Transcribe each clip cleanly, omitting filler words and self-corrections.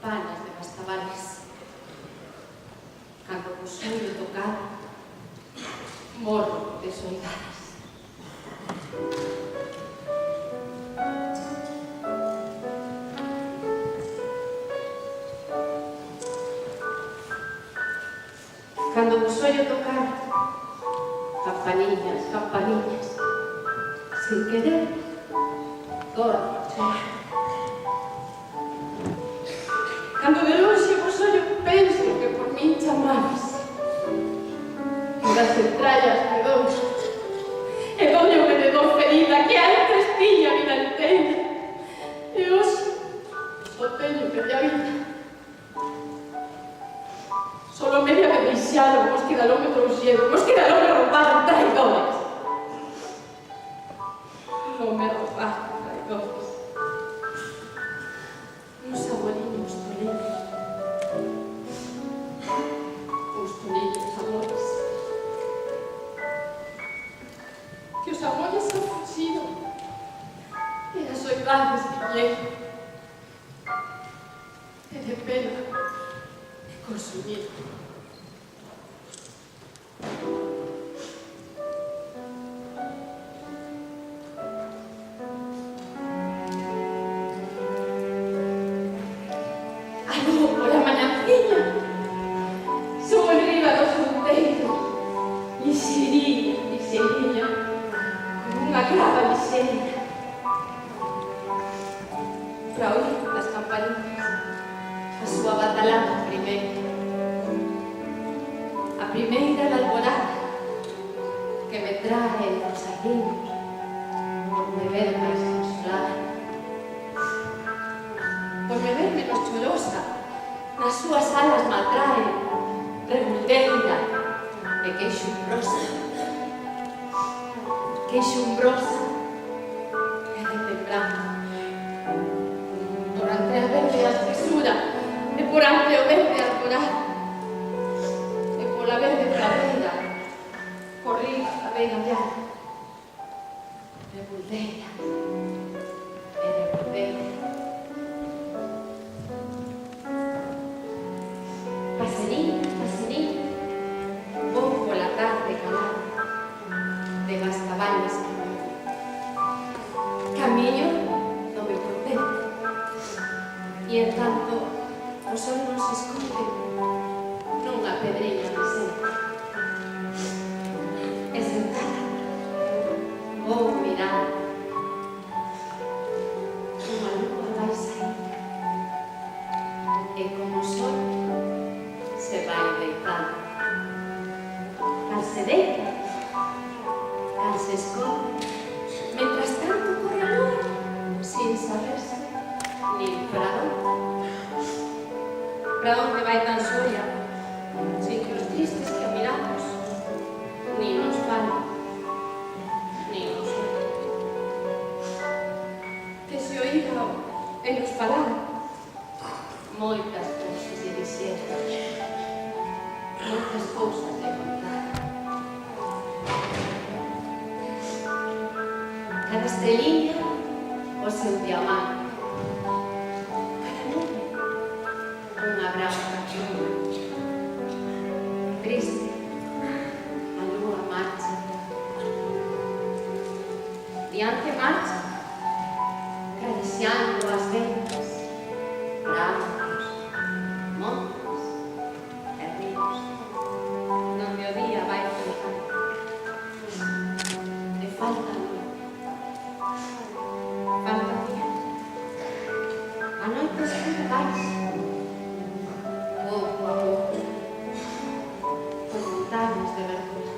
campanas de Bastavales. Cando vos oio tocar, morro de soldadas. Cando vos oio tocar, campaniñas, campaniñas, sin querer, dormo a chorar. Cando de longe vos ollo, penso que por min chamades. Que das entrallas me dou, e doulle de dor ferida que antes tiña vida inteira. E hoxe só teño media vida. Solo media me deixaron, mos quedaron me trouxeron, mos quedaron me roubaron traidores. Non me roubaron traidores. Uns abueliños toleños. Uns toleños amores. Que os amores han fugido. E as soidades viñeron. E de pena me consumiron. Para oír las campanitas, a súa batalada primeira. A primeira da alborada que me trae dos arriños por me ver máis consolada. Por me ver menos chorosa, nas súas alas me atrae rebuldenda e queixumbrosa. Queixumbrosa e retembrando. Durante a verde espesura e por ante o verde alborada e pola verde pradeira corrí a veiga llana rebuldeira e rebuldeira. Paseniña, paseniña, vou pola tarde calada de Bastavales camiño no me contento. E en tanto o sol non se esconde nunha pedreña presente. E sentada vou mirar unha lúa vai sair e como o sol se vai deitando. Cal se deita, cal se esconde, mentras tanto corre a lúa sin saberse nin para onde. Para onde vai tan soia, sin que os tristes que miramos nin nos falan, nin nos oyen. Que se oíra e nos falara, moitas cousas de dixer, moitas cousas de contar. Cada estreliña o seu diamante. Unha branca triste, a lúa marcha. Diante marcha, cariciando as ventas, prados, montes e ríos, donde o día vai flotando. E falta lúa, falta día. A noite escura baixa, pouco a pouco, con montañas de verdura,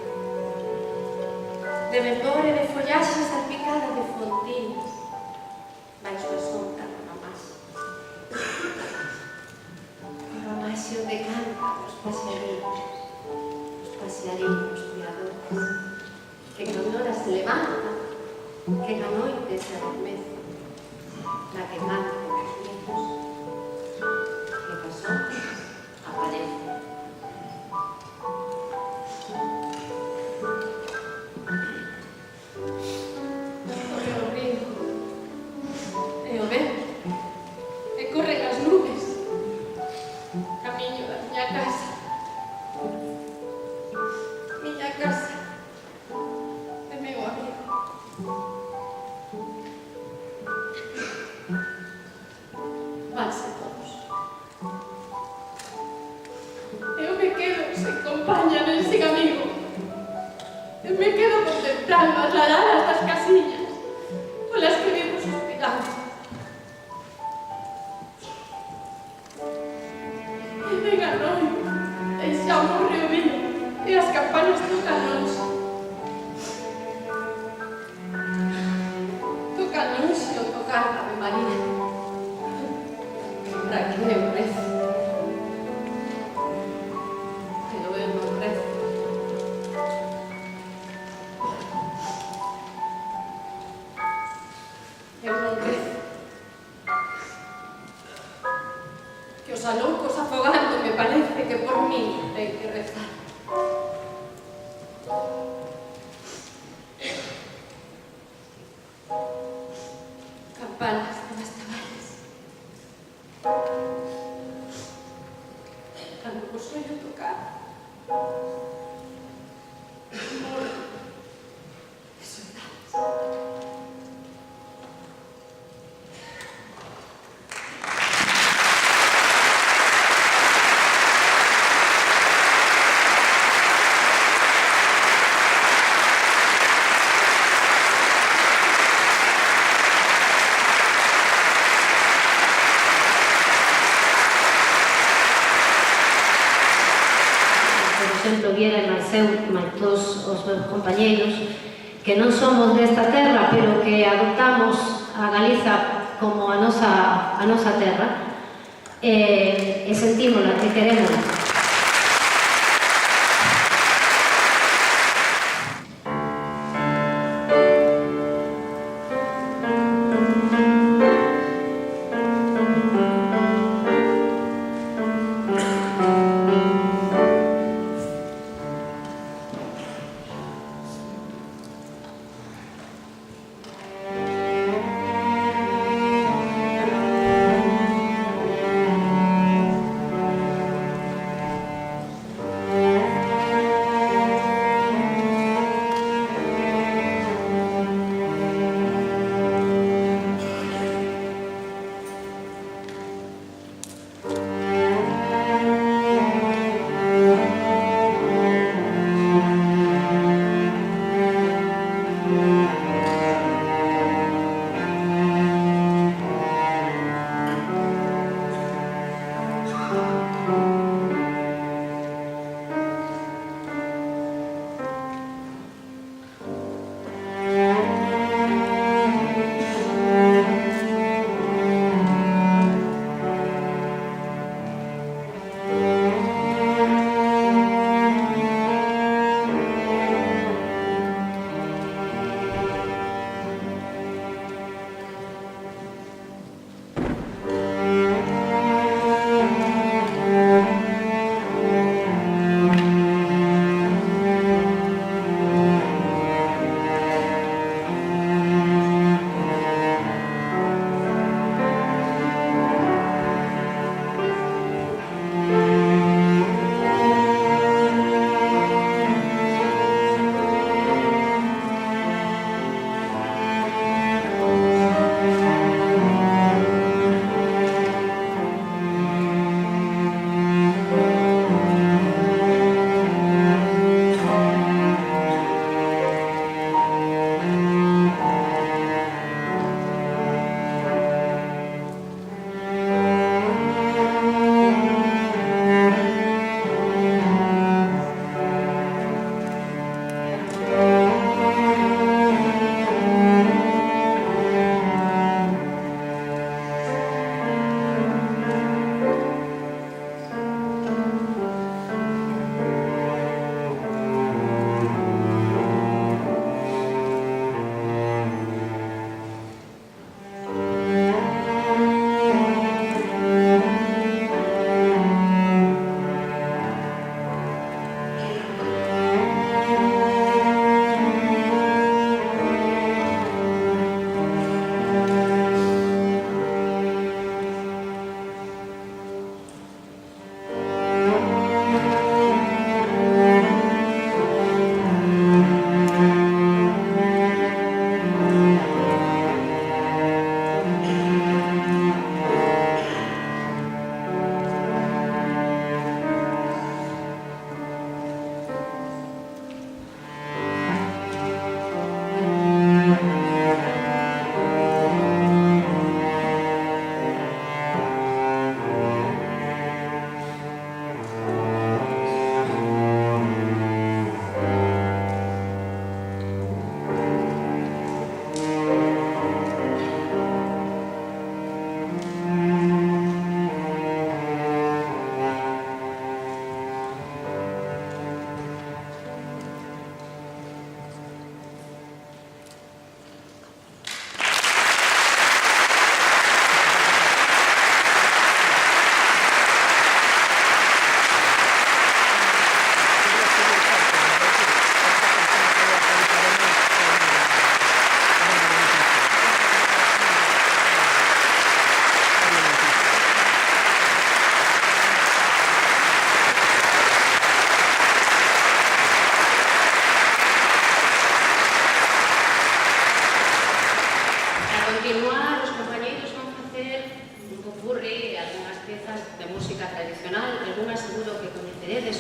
de verdor e de follaxe salpicada de fontinas, baixo a sombra do ramaxe. O ramaxe onde cantan os paseariños cuidadores, que con hora se levantan, que na noite se adormecen, na que cantan os niños, que pasó aparece. Corre o río, e o vento, e corren as nubes, instaladas das casillas polas que vimos suspirando. E ven a noite, e xa morreu vivo, e as campanas tocan-nos. Tocan-nos e o tocar Ave María. Para que eu rezo. Pero eu non rezo. Eu non rezo. Que os aloucos afogando me parece que por mí ten que rezar. Campanas de Bastavales. Cando vos oio tocar, morro de saudades. Por exemplo, Viera e máis eu, máis todos os meus compañeiros, que non somos desta terra, pero que adoptamos a Galiza como a nosa terra, e sentímola, e querémola.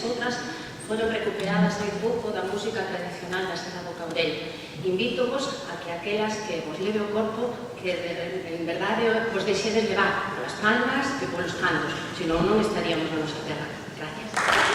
moitas outras foron recuperadas hai pouco da música tradicional da Serra do Caurel. Invítovos a que aquelas que vos leve o corpo, que en verdade vos deixedes levar polas palmas e polos cantos, senón non estaríamos na nosa terra. Gracias.